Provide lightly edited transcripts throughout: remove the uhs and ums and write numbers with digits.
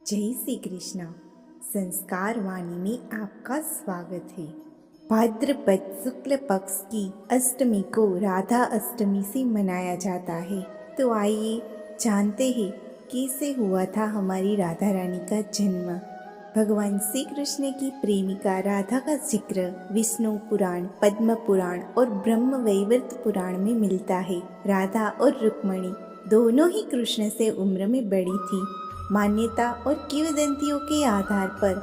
जय श्री कृष्णा। संस्कार वाणी में आपका स्वागत है। भाद्रपद शुक्ल पक्ष की अष्टमी को राधा अष्टमी से मनाया जाता है। तो आइए जानते हैं कैसे हुआ था हमारी राधा रानी का जन्म। भगवान श्री कृष्ण की प्रेमिका राधा का जिक्र विष्णु पुराण, पद्म पुराण और ब्रह्म वैवर्त पुराण में मिलता है। राधा और रुक्मणी दोनों ही कृष्ण से उम्र में बड़ी थी। मान्यता और किंवदंतियों के आधार पर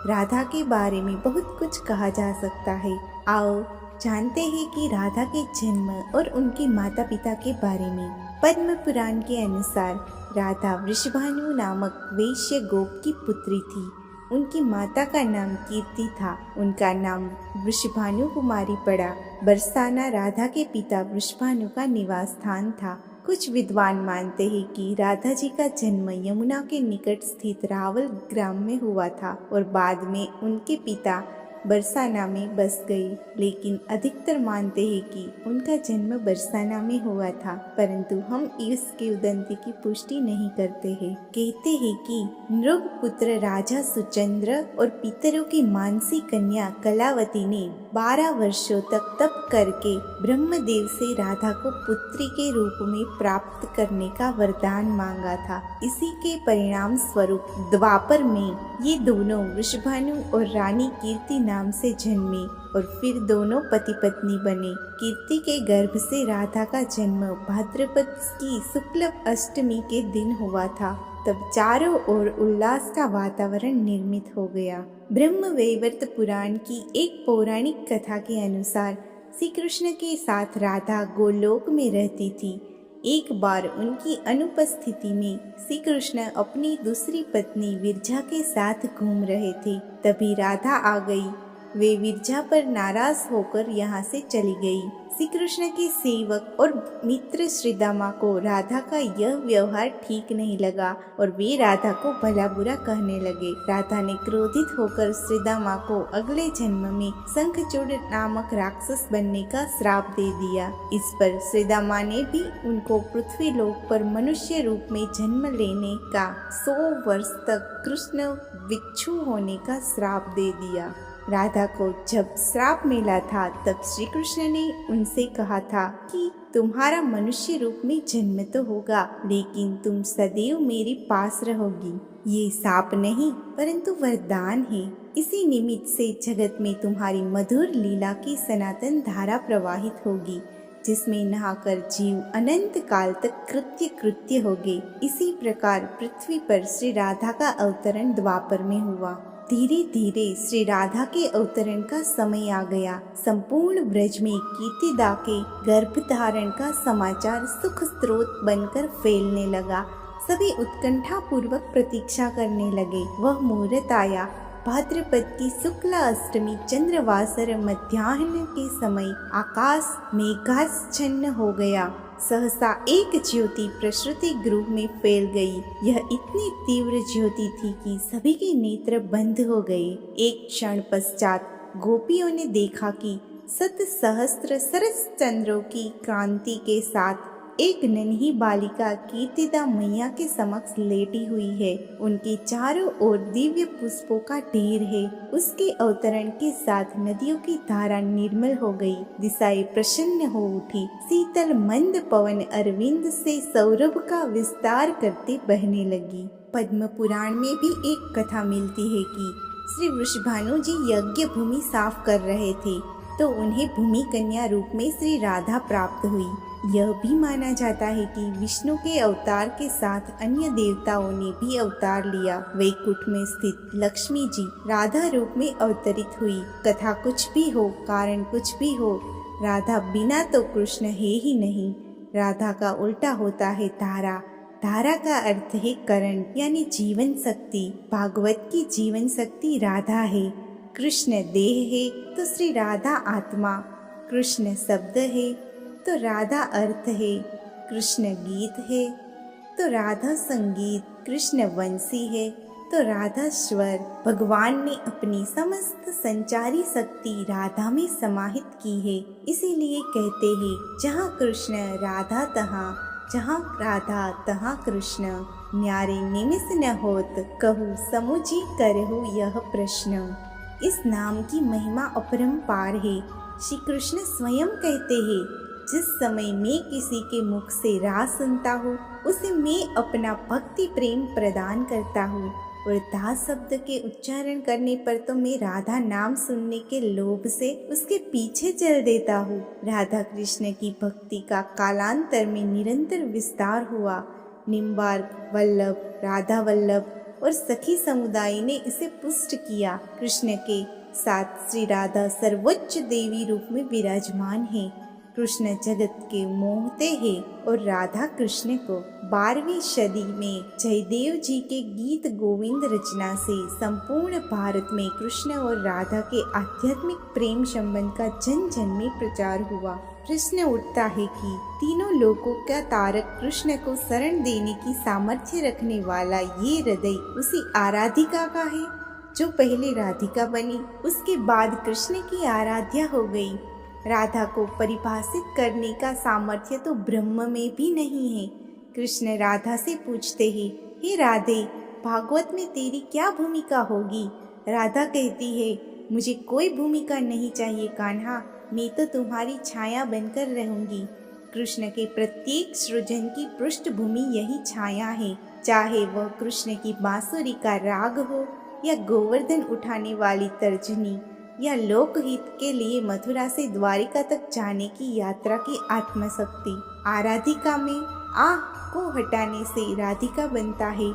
राधा के बारे में बहुत कुछ कहा जा सकता है। आओ जानते हैं कि राधा के जन्म और उनके माता पिता के बारे में। पद्म पुराण के अनुसार राधा वृषभानु नामक वैश्य गोप की पुत्री थी। उनकी माता का नाम कीर्ति था। उनका नाम वृषभानु कुमारी पड़ा। बरसाना राधा के पिता वृषभानु का निवास स्थान था। कुछ विद्वान मानते हैं कि राधा जी का जन्म यमुना के निकट स्थित रावल ग्राम में हुआ था और बाद में उनके पिता बरसाना में बस गए, लेकिन अधिकतर मानते हैं कि उनका जन्म बरसाना में हुआ था, परंतु हम इसकी उदंती की पुष्टि नहीं करते हैं। कहते हैं कि नृग पुत्र राजा सुचंद्र और पितरों की मानसी कन्या कलावती ने 12 वर्षों तक तप करके ब्रह्मदेव से राधा को पुत्री के रूप में प्राप्त करने का वरदान मांगा था। इसी के परिणाम स्वरूप द्वापर में ये दोनों वृषभानु और रानी कीर्ति नाम से जन्मे और फिर दोनों पति पत्नी बने। कीर्ति के गर्भ से राधा का जन्म भाद्रपद की शुक्ल अष्टमी के दिन हुआ था। तब चारों ओर उल्लास का वातावरण निर्मित हो गया। ब्रह्म वैवर्त पुराण की एक पौराणिक कथा के अनुसार श्री कृष्ण के साथ राधा गोलोक में रहती थी। एक बार उनकी अनुपस्थिति में श्री कृष्ण अपनी दूसरी पत्नी विरजा के साथ घूम रहे थे। तभी राधा आ गई। वे विरजा पर नाराज होकर यहाँ से चली गई। श्री कृष्ण के सेवक और मित्र श्रीदामा को राधा का यह व्यवहार ठीक नहीं लगा और वे राधा को भला बुरा कहने लगे। राधा ने क्रोधित होकर श्रीदामा को अगले जन्म में शंखचूड़ नामक राक्षस बनने का श्राप दे दिया। इस पर श्रीदामा ने भी उनको पृथ्वी लोक पर मनुष्य रूप में जन्म लेने का 100 वर्ष तक कृष्ण भिक्षु होने का श्राप दे दिया। राधा को जब श्राप मिला था तब श्री कृष्ण ने उनसे कहा था कि तुम्हारा मनुष्य रूप में जन्म तो होगा, लेकिन तुम सदैव मेरे पास रहोगी। ये शाप नहीं परंतु वरदान है। इसी निमित्त से जगत में तुम्हारी मधुर लीला की सनातन धारा प्रवाहित होगी, जिसमें नहाकर जीव अनंत काल तक कृत्य होगे। इसी प्रकार पृथ्वी पर श्री राधा का अवतरण द्वापर में हुआ। धीरे धीरे श्री राधा के अवतरण का समय आ गया। संपूर्ण ब्रज में कीर्तिदा के गर्भ धारण का समाचार सुख स्रोत बनकर फैलने लगा। सभी उत्कंठा पूर्वक प्रतीक्षा करने लगे। वह मुहूर्त आया। भाद्रपद की शुक्ला अष्टमी चंद्रवासर मध्याह्न के समय आकाश मेघाच्छन्न हो गया। सहसा एक ज्योति प्रसूति गृह में फैल गई। यह इतनी तीव्र ज्योति थी कि सभी के नेत्र बंद हो गए। एक क्षण पश्चात गोपियों ने देखा कि 7 सहस्त्र सरस चंद्रों की क्रांति के साथ एक नन्ही बालिका कीर्तिदा मैया के समक्ष लेटी हुई है। उनके चारों ओर दिव्य पुष्पों का ढेर है। उसके अवतरण के साथ नदियों की धारा निर्मल हो गई। दिशाएं प्रसन्न हो उठी। शीतल मंद पवन अरविंद से सौरभ का विस्तार करते बहने लगी। पद्म पुराण में भी एक कथा मिलती है कि श्री वृषभानु जी यज्ञ भूमि साफ कर रहे थे तो उन्हें भूमि कन्या रूप में श्री राधा प्राप्त हुई। यह भी माना जाता है कि विष्णु के अवतार के साथ अन्य देवताओं ने भी अवतार लिया। वैकुंठ में स्थित लक्ष्मी जी राधा रूप में अवतरित हुई। कथा कुछ भी हो, कारण कुछ भी हो, राधा बिना तो कृष्ण है ही नहीं। राधा का उल्टा होता है धारा। धारा का अर्थ है करंट यानी जीवन शक्ति। भागवत की जीवन शक्ति राधा है। कृष्ण देह है तो श्री राधा आत्मा। कृष्ण शब्द है तो राधा अर्थ है। कृष्ण गीत है तो राधा संगीत। कृष्ण वंशी है तो राधा स्वर। भगवान ने अपनी समस्त संचारी शक्ति राधा में समाहित की है। इसीलिए कहते हैं जहाँ कृष्ण राधा तहाँ, जहाँ राधा तहाँ कृष्ण। न्यारे निमिष न होत, कहूँ समुझी करहु यह प्रश्न। इस नाम की महिमा अपरंपार है। श्री कृष्ण स्वयं कहते हैं, जिस समय मैं किसी के मुख से रास सुनता हूँ उसे मैं अपना भक्ति प्रेम प्रदान करता हूँ, और दास शब्द के उच्चारण करने पर तो मैं राधा नाम सुनने के लोभ से उसके पीछे चल देता हूँ। राधा कृष्ण की भक्ति का कालांतर में निरंतर विस्तार हुआ। निम्बार्क, वल्लभ, राधा वल्लभ और सखी समुदाय ने इसे पुष्ट किया। कृष्ण के साथ श्री राधा सर्वोच्च देवी रूप में विराजमान है। कृष्ण जगत के मोहते हैं और राधा कृष्ण को 12वीं सदी में जयदेव जी के गीत गोविंद रचना से संपूर्ण भारत में कृष्ण और राधा के आध्यात्मिक प्रेम संबंध का जन जन में प्रचार हुआ। प्रश्न उठता है कि तीनों लोकों का तारक कृष्ण को शरण देने की सामर्थ्य रखने वाला ये हृदय उसी आराधिका का है जो पहले राधिका बनी, उसके बाद कृष्ण की आराध्या हो गई। राधा को परिभाषित करने का सामर्थ्य तो ब्रह्म में भी नहीं है। कृष्ण राधा से पूछते हैं, हे राधे, भागवत में तेरी क्या भूमिका होगी? राधा कहती है, मुझे कोई भूमिका नहीं चाहिए कान्हा, मैं तो तुम्हारी छाया बनकर रहूंगी। कृष्ण के प्रत्येक सृजन की पृष्ठभूमि यही छाया है, चाहे वह कृष्ण की बांसुरी का राग हो या गोवर्धन उठाने वाली तर्जनी या लोकहित के लिए मथुरा से द्वारिका तक जाने की यात्रा की आत्मशक्ति। आराधिका में आह को हटाने से राधिका बनता है।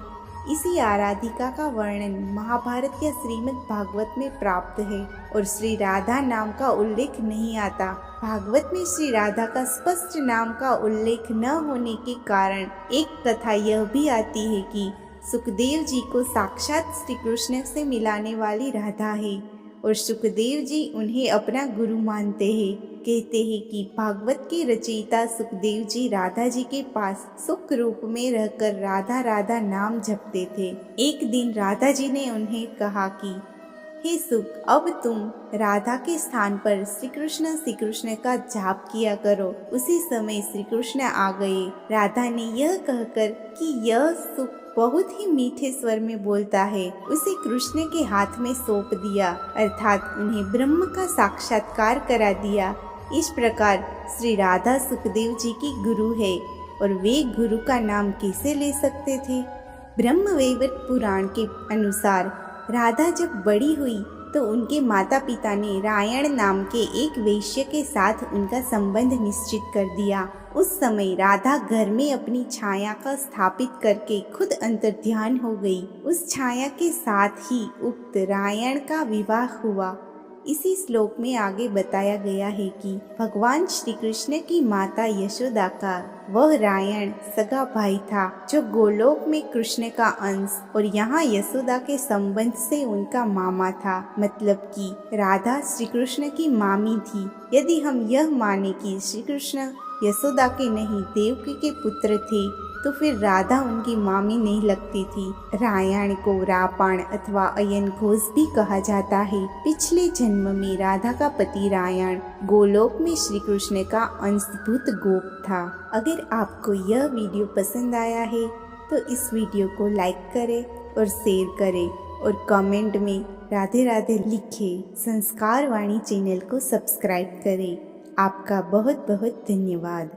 इसी आराधिका का वर्णन महाभारत या श्रीमद् भागवत में प्राप्त है और श्री राधा नाम का उल्लेख नहीं आता। भागवत में श्री राधा का स्पष्ट नाम का उल्लेख न होने के कारण एक कथा यह भी आती है कि सुखदेव जी को साक्षात श्री कृष्ण से मिलाने वाली राधा है और सुखदेव जी उन्हें अपना गुरु मानते हैं। कहते हैं कि भागवत के रचयिता सुखदेव जी राधा जी के पास सुख रूप में रहकर राधा राधा नाम जपते थे। एक दिन राधा जी ने उन्हें कहा कि हे सुख, अब तुम राधा के स्थान पर श्री कृष्ण का जाप किया करो। उसी समय श्री कृष्ण आ गए। राधा ने यह कहकर कि यह सुख बहुत ही मीठे स्वर में बोलता है, उसे कृष्ण के हाथ में सौंप दिया, अर्थात उन्हें ब्रह्म का साक्षात्कार करा दिया। इस प्रकार श्री राधा सुखदेव जी की गुरु है और वे गुरु का नाम कैसे ले सकते थे? ब्रह्मवैवर्त पुराण के अनुसार राधा जब बड़ी हुई तो उनके माता पिता ने रायण नाम के एक वैश्य के साथ उनका संबंध निश्चित कर दिया। उस समय राधा घर में अपनी छाया का स्थापित करके खुद अंतर्ध्यान हो गई। उस छाया के साथ ही उक्त रायण का विवाह हुआ। इसी श्लोक में आगे बताया गया है कि भगवान श्री कृष्ण की माता यशोदा का वह रायण सगा भाई था जो गोलोक में कृष्ण का अंश और यहाँ यशोदा के संबंध से उनका मामा था। मतलब कि राधा श्री कृष्ण की मामी थी। यदि हम यह माने कि श्री कृष्ण यशोदा के नहीं देवकी के पुत्र थे तो फिर राधा उनकी मामी नहीं लगती थी। रायण को रापाण अथवा अयन घोष भी कहा जाता है। पिछले जन्म में राधा का पति रायण गोलोक में श्री कृष्ण का अंशभूत गोप था। अगर आपको यह वीडियो पसंद आया है तो इस वीडियो को लाइक करें और शेयर करें और कमेंट में राधे राधे लिखें। संस्कार वाणी चैनल को सब्सक्राइब करें। आपका बहुत बहुत धन्यवाद।